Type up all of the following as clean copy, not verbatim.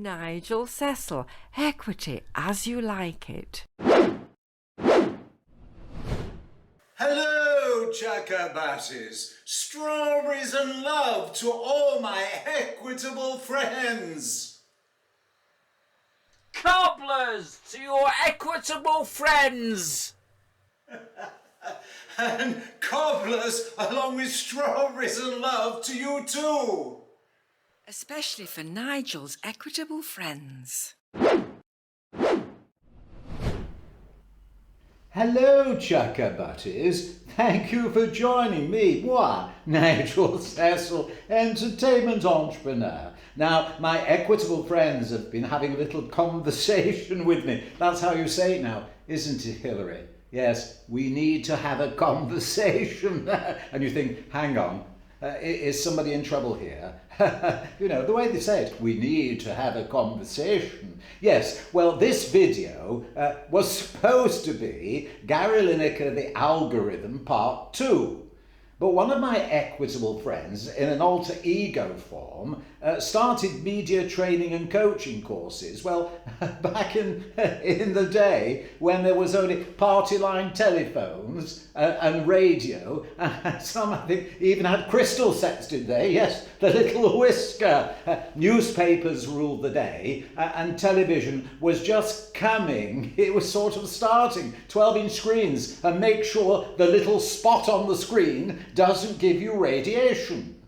Nigel Cecil, equity as you like it. Hello, chakabatis, strawberries and love to all my equitable friends. Cobblers to your equitable friends. And cobblers along with strawberries and love to you too. Especially for Nigel's equitable friends. Hello, chakabutties. Thank you for joining me, Nigel Cecil, entertainment entrepreneur. Now, my equitable friends have been having a little conversation with me. That's how you say it now, isn't it, Hilary? Yes, we need to have a conversation. And you think, hang on, is somebody in trouble here? You know, the way they say it, we need to have a conversation. Yes, well, this video was supposed to be Gary Lineker, the algorithm, part 2. But one of my equitable friends, in an alter ego form, started media training and coaching courses. Well, back in the day when there was only party line telephones and radio, and some, I think, even had crystal sets, did they? Yes, the little whisker. Newspapers ruled the day, and television was just coming. It was sort of starting. 12-inch screens, and make sure the little spot on the screen doesn't give you radiation.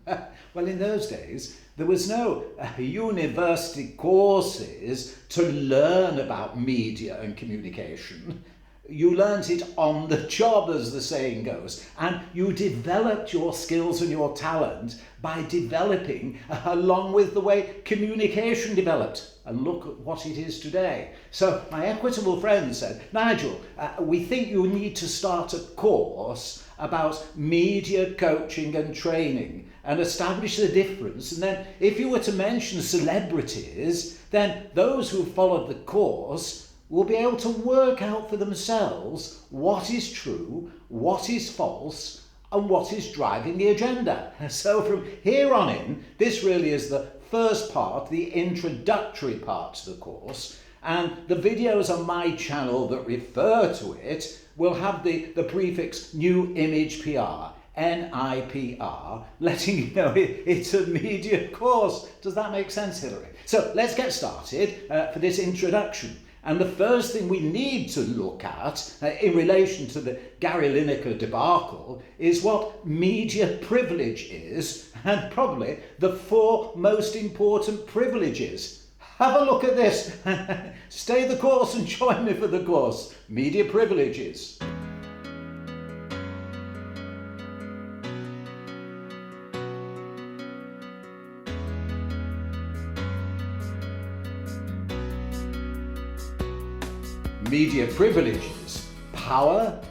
Well, in those days, there was no university courses to learn about media and communication. You learnt it on the job, as the saying goes, and you developed your skills and your talent by developing along with the way communication developed. And look at what it is today. So my equitable friend said, Nigel, we think you need to start a course about media coaching and training and establish the difference. And then if you were to mention celebrities, then those who followed the course will be able to work out for themselves what is true, what is false, and what is driving the agenda. So from here on in, this really is the first part, the introductory part to the course, and the videos on my channel that refer to it will have the prefix New Image PR, NIPR, letting you know it's a media course. Does that make sense, Hilary? So let's get started for this introduction. And the first thing we need to look at in relation to the Gary Lineker debacle is what media privilege is, and probably the 4 most important privileges. Have a look at this. Stay the course and join me for the course. Media privileges. Media privileges: power,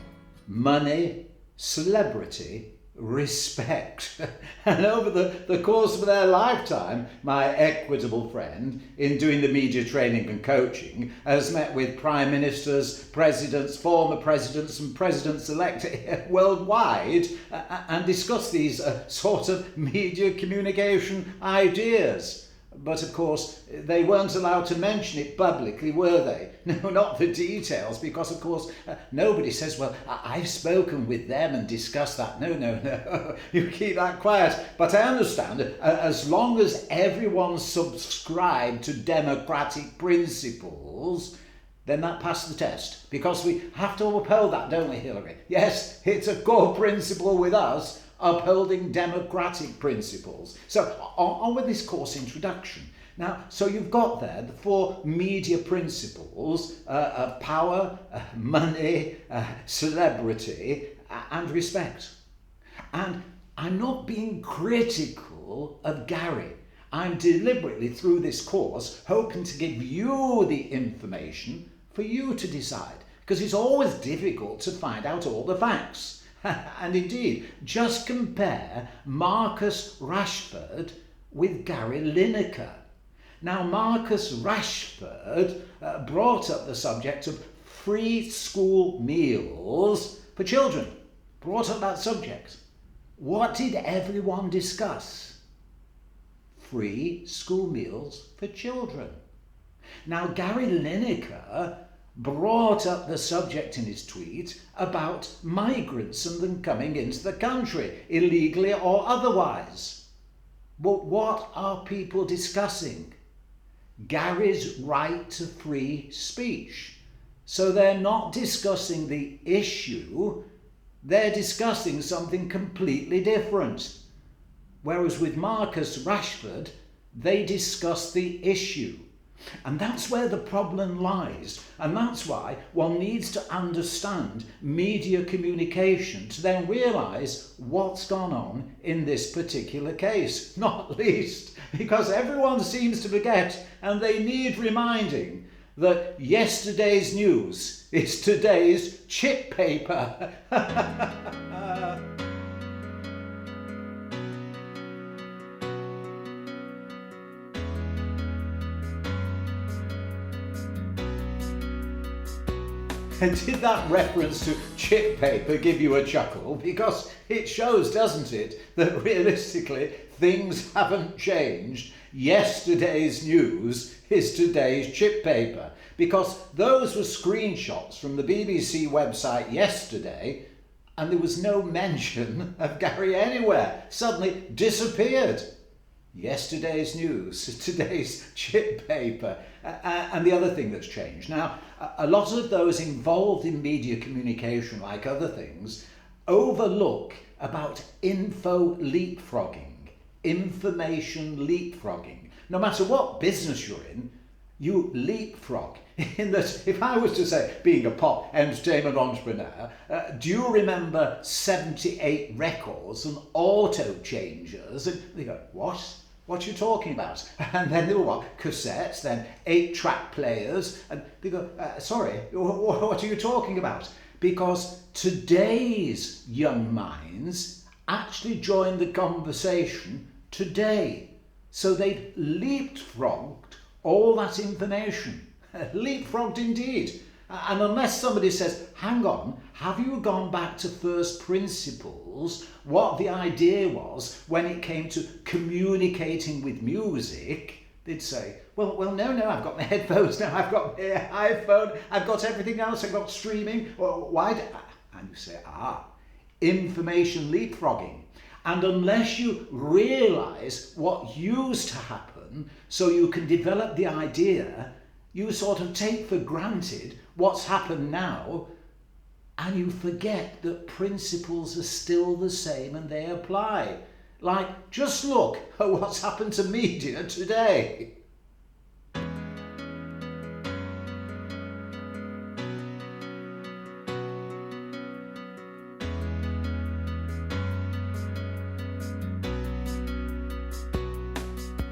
money, celebrity, respect. And over the course of their lifetime, my equitable friend, in doing the media training and coaching, has met with prime ministers, presidents, former presidents and presidents-elect worldwide and discussed these sort of media communication ideas. But of course, they weren't allowed to mention it publicly, were they? No, not the details, because of course, nobody says, well, I've spoken with them and discussed that. No. You keep that quiet. But I understand, as long as everyone subscribed to democratic principles, then that passed the test. Because we have to uphold that, don't we, Hilary? Yes, it's a core principle with us, upholding democratic principles. So on with this course introduction. Now, so you've got there the 4 media principles of power, money, celebrity, and respect. And I'm not being critical of Gary. I'm deliberately, through this course, hoping to give you the information for you to decide, because it's always difficult to find out all the facts. And indeed, just compare Marcus Rashford with Gary Lineker. Now, Marcus Rashford brought up the subject of free school meals for children. Brought up that subject. What did everyone discuss? Free school meals for children. Now, Gary Lineker brought up the subject in his tweet about migrants and them coming into the country, illegally or otherwise. But what are people discussing? Gary's right to free speech. So they're not discussing the issue, they're discussing something completely different. Whereas with Marcus Rashford, they discuss the issue. And that's where the problem lies. And that's why one needs to understand media communication to then realise what's gone on in this particular case. Not least because everyone seems to forget, and they need reminding, that yesterday's news is today's chip paper. Did that reference to chip paper give you a chuckle? Because it shows, doesn't it, that realistically things haven't changed. Yesterday's news is today's chip paper. Because those were screenshots from the BBC website yesterday, and there was no mention of Gary anywhere. Suddenly disappeared. Yesterday's news, today's chip paper. And the other thing that's changed. Now, a lot of those involved in media communication, like other things, overlook about info leapfrogging, information leapfrogging. No matter what business you're in, you leapfrog. In that, if I was to say, being a pop entertainment entrepreneur, do you remember 78 records and auto changers? And they go, what? What are you talking about? And then there were what? Cassettes, then 8-track players. And they go, sorry, what are you talking about? Because today's young minds actually joined the conversation today. So they'd leapfrogged all that information. Leapfrogged indeed. And unless somebody says, hang on, have you gone back to first principles, what the idea was when it came to communicating with music, they'd say, well, no, I've got my headphones now, I've got my iPhone, I've got everything else, I've got streaming. Well, and you say, information leapfrogging. And unless you realise what used to happen so you can develop the idea, you sort of take for granted what's happened now, and you forget that principles are still the same and they apply. Like, just look at what's happened to media today.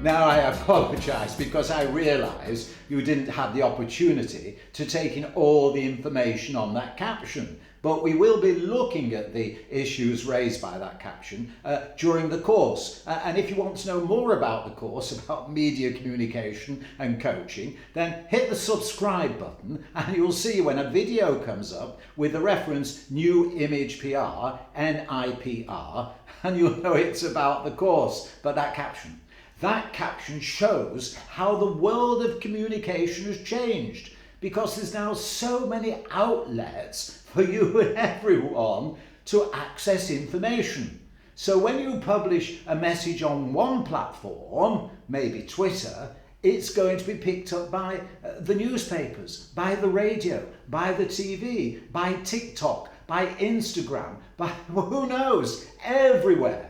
Now I apologise because I realise you didn't have the opportunity to take in all the information on that caption, but we will be looking at the issues raised by that caption during the course. And if you want to know more about the course, about media communication and coaching, then hit the subscribe button and you'll see when a video comes up with the reference New Image PR, NIPR, and you'll know it's about the course. But that caption shows how the world of communication has changed, because there's now so many outlets for you and everyone to access information. So when you publish a message on one platform, maybe Twitter, it's going to be picked up by the newspapers, by the radio, by the TV, by TikTok, by Instagram, by who knows, everywhere.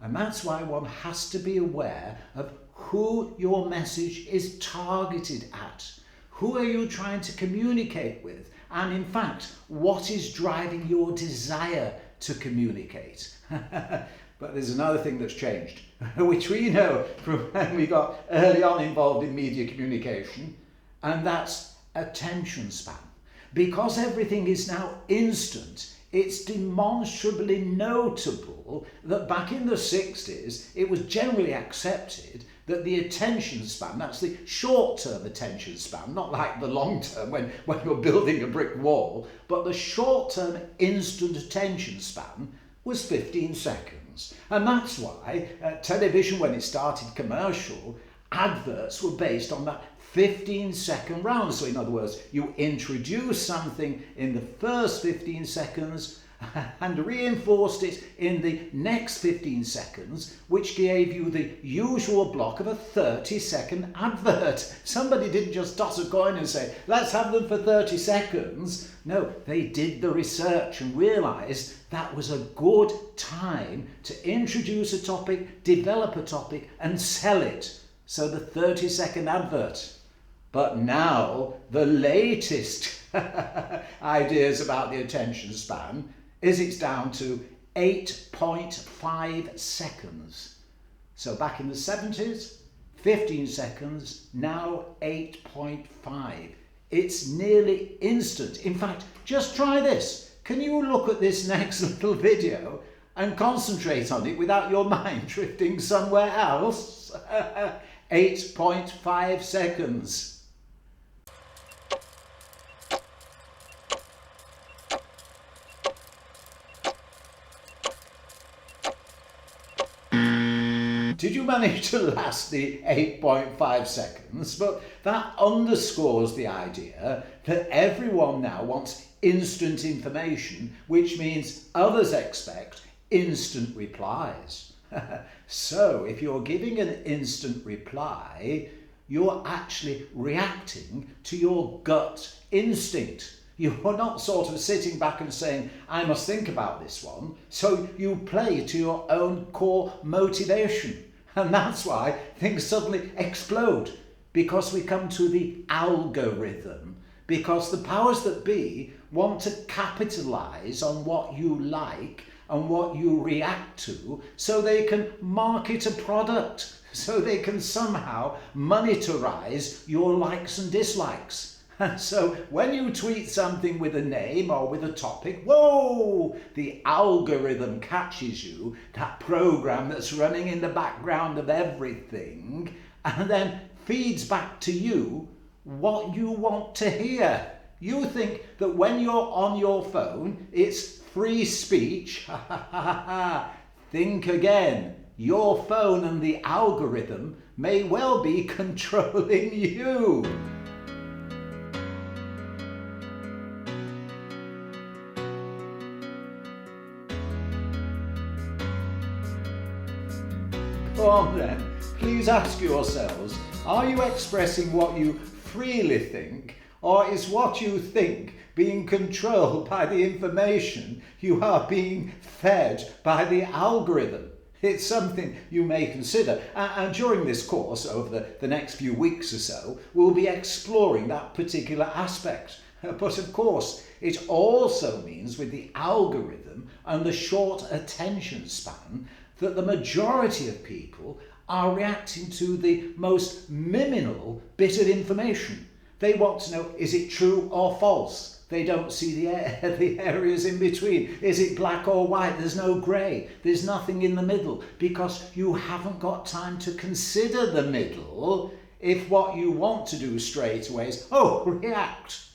And that's why one has to be aware of who your message is targeted at. Who are you trying to communicate with? And in fact, what is driving your desire to communicate? But there's another thing that's changed, which we know from when we got early on involved in media communication, and that's attention span. Because everything is now instant, it's demonstrably notable that back in the 60s, it was generally accepted that the attention span, that's the short-term attention span, not like the long-term when you're building a brick wall, but the short-term instant attention span was 15 seconds. And that's why television, when it started commercial, adverts were based on that 15-second round. So in other words, you introduced something in the first 15 seconds and reinforced it in the next 15 seconds, which gave you the usual block of a 30-second advert. Somebody didn't just toss a coin and say, let's have them for 30 seconds. No, they did the research and realised that was a good time to introduce a topic, develop a topic and sell it. So the 30-second advert. But now the latest ideas about the attention span is it's down to 8.5 seconds. So back in the 70s, 15 seconds, now 8.5. It's nearly instant. In fact, just try this. Can you look at this next little video and concentrate on it without your mind drifting somewhere else? 8.5 seconds. Did you manage to last the 8.5 seconds? But that underscores the idea that everyone now wants instant information, which means others expect instant replies. So if you're giving an instant reply, you're actually reacting to your gut instinct. You're not sort of sitting back and saying, I must think about this one. So you play to your own core motivation. And that's why things suddenly explode, because we come to the algorithm, because the powers that be want to capitalise on what you like and what you react to, so they can market a product, so they can somehow monetize your likes and dislikes. And so when you tweet something with a name or with a topic, whoa, the algorithm catches you, that program that's running in the background of everything, and then feeds back to you what you want to hear. You think that when you're on your phone, it's free speech. Think again. Your phone and the algorithm may well be controlling you. Go on then, please ask yourselves, are you expressing what you freely think, or is what you think being controlled by the information you are being fed by the algorithm? It's something you may consider, and during this course, over the next few weeks or so, we'll be exploring that particular aspect. But of course, it also means with the algorithm and the short attention span that the majority of people are reacting to the most minimal bit of information. They want to know, is it true or false? They don't see the areas in between. Is it black or white? There's no grey. There's nothing in the middle, because you haven't got time to consider the middle if what you want to do straight away is, react.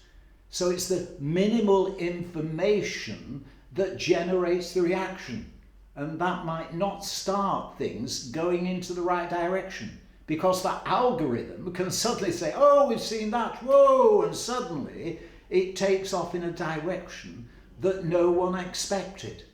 So it's the minimal information that generates the reaction. And that might not start things going into the right direction, because the algorithm can suddenly say, we've seen that, whoa, and suddenly it takes off in a direction that no one expected.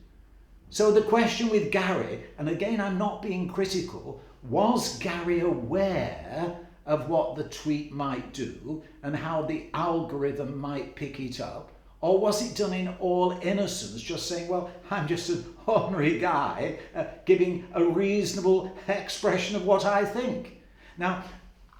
So the question with Gary, and again I'm not being critical, was Gary aware of what the tweet might do and how the algorithm might pick it up? Or was it done in all innocence, just saying, well, I'm just an ordinary guy giving a reasonable expression of what I think? Now,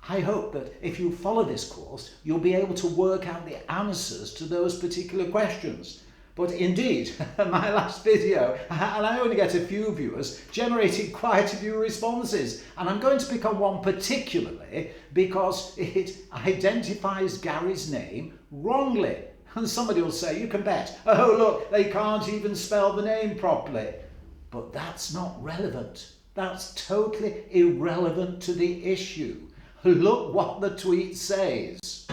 I hope that if you follow this course, you'll be able to work out the answers to those particular questions. But indeed, my last video, and I only get a few viewers, generated quite a few responses. And I'm going to pick on one particularly because it identifies Gary's name wrongly. And somebody will say, you can bet, look, they can't even spell the name properly. But that's not relevant. That's totally irrelevant to the issue. Look what the tweet says.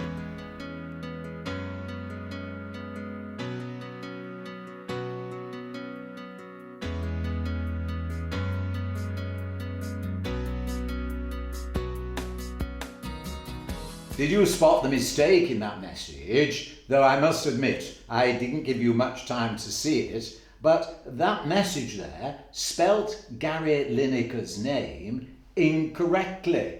did you spot the mistake in that message? Though I must admit, I didn't give you much time to see it, but that message there spelt Gary Lineker's name incorrectly.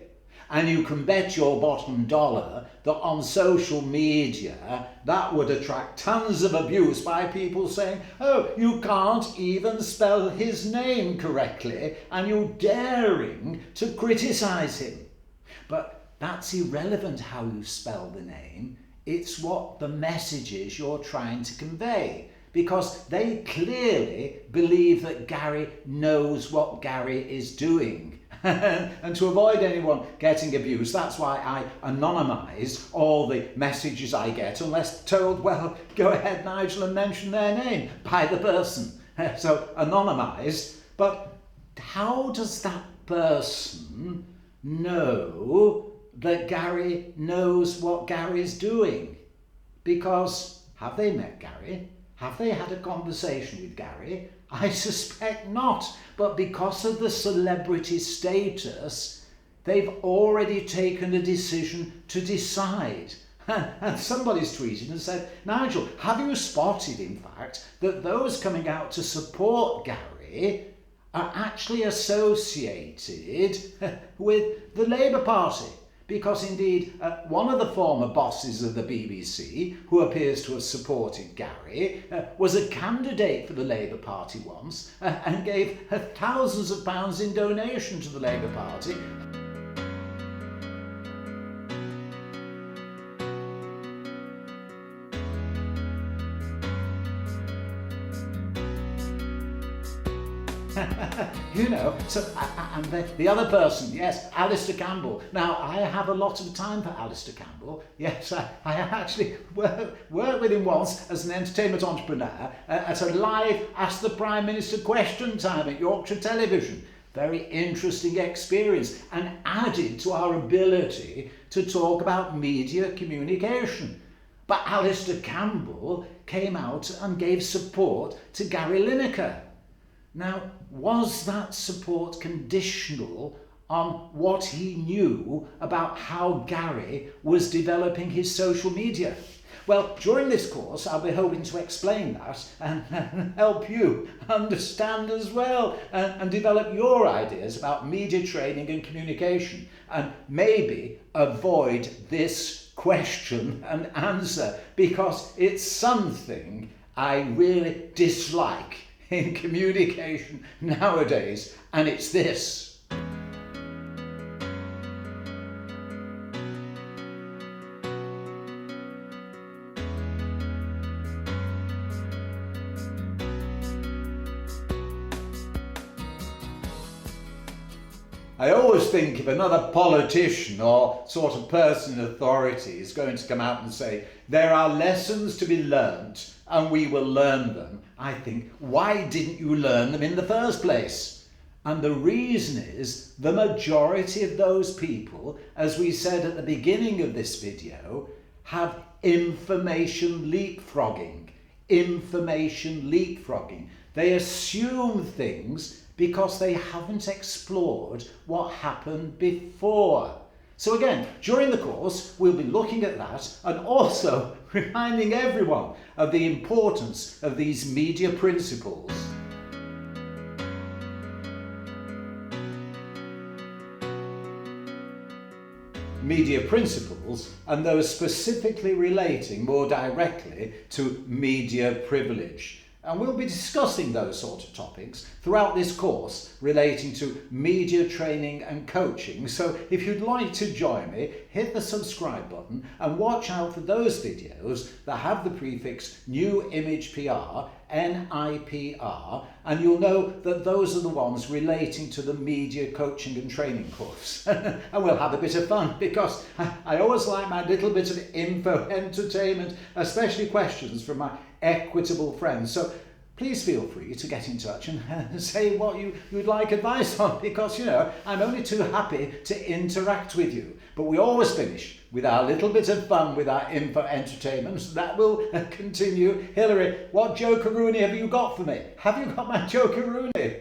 And you can bet your bottom dollar that on social media that would attract tons of abuse by people saying, oh, you can't even spell his name correctly and you're daring to criticise him. But that's irrelevant how you spell the name. It's what the message is you're trying to convey, because they clearly believe that Gary knows what Gary is doing. And to avoid anyone getting abused, that's why I anonymise all the messages I get, unless told, well, go ahead, Nigel, and mention their name by the person. So anonymised. But how does that person know that Gary knows what Gary's doing? Because have they met Gary? Have they had a conversation with Gary? I suspect not, but because of the celebrity status, they've already taken a decision to decide. And somebody's tweeted and said, Nigel, have you spotted, in fact, that those coming out to support Gary are actually associated with the Labour Party? Because indeed, one of the former bosses of the BBC, who appears to have supported Gary, was a candidate for the Labour Party once and gave thousands of pounds in donation to the Labour Party. You know, so and the other person, yes, Alistair Campbell. Now, I have a lot of time for Alistair Campbell. Yes, I actually worked with him once as an entertainment entrepreneur at a live Ask the Prime Minister question time at Yorkshire Television. Very interesting experience, and added to our ability to talk about media communication. But Alistair Campbell came out and gave support to Gary Lineker. Now, was that support conditional on what he knew about how Gary was developing his social media? Well, during this course, I'll be hoping to explain that and help you understand as well and develop your ideas about media training and communication, and maybe avoid this question and answer, because it's something I really dislike in communication nowadays, and it's this. I always think if another politician or sort of person in authority is going to come out and say, there are lessons to be learnt and we will learn them, I think, why didn't you learn them in the first place? And the reason is the majority of those people, as we said at the beginning of this video, have information leapfrogging. Information leapfrogging. They assume things because they haven't explored what happened before. So again, during the course, we'll be looking at that and also reminding everyone of the importance of these media principles. Media principles, and those specifically relating more directly to media privilege. And we'll be discussing those sort of topics throughout this course relating to media training and coaching. So if you'd like to join me, hit the subscribe button and watch out for those videos that have the prefix New Image PR, NIPR, and you'll know that those are the ones relating to the media coaching and training course. And we'll have a bit of fun, because I always like my little bit of info entertainment, especially questions from my equitable friends. So please feel free to get in touch and say what you'd like advice on, because, you know, I'm only too happy to interact with you. But we always finish with our little bit of fun with our info entertainment. That will continue. Hilary, what joke-a-rooney have you got for me? Have you got my joke-a-rooney?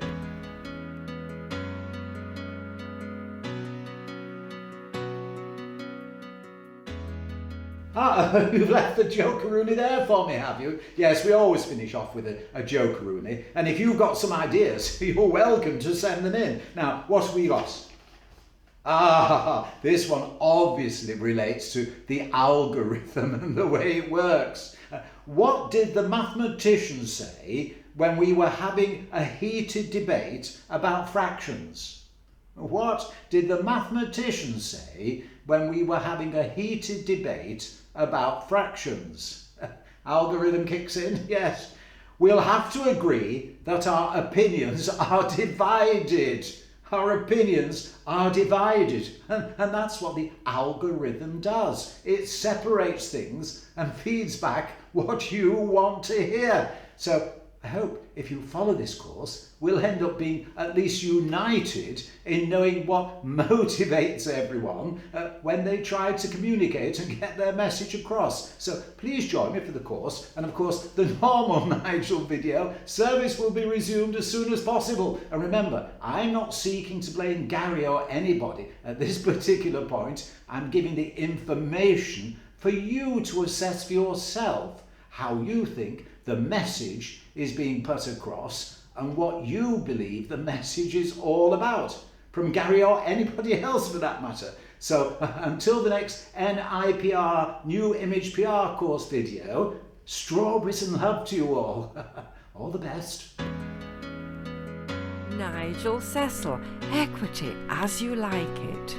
You've left the jokeroony there for me, have you? Yes, we always finish off with a jokeroony. And if you've got some ideas, you're welcome to send them in. Now, what have we got? This one obviously relates to the algorithm and the way it works. What did the mathematician say when we were having a heated debate about fractions? What did the mathematician say when we were having a heated debate about fractions? Algorithm kicks in, yes. We'll have to agree that our opinions are divided. Our opinions are divided. And that's what the algorithm does. It separates things and feeds back what you want to hear. So I hope if you follow this course, we'll end up being at least united in knowing what motivates everyone when they try to communicate and get their message across. So please join me for the course. And of course, the normal Nigel video service will be resumed as soon as possible. And remember, I'm not seeking to blame Gary or anybody at this particular point. I'm giving the information for you to assess for yourself how you think the message is being put across and what you believe the message is all about, from Gary or anybody else for that matter. So until the next NIPR New Image PR course video, strawberries and love to you all. All the best. Nigel Cecil, equity as you like it.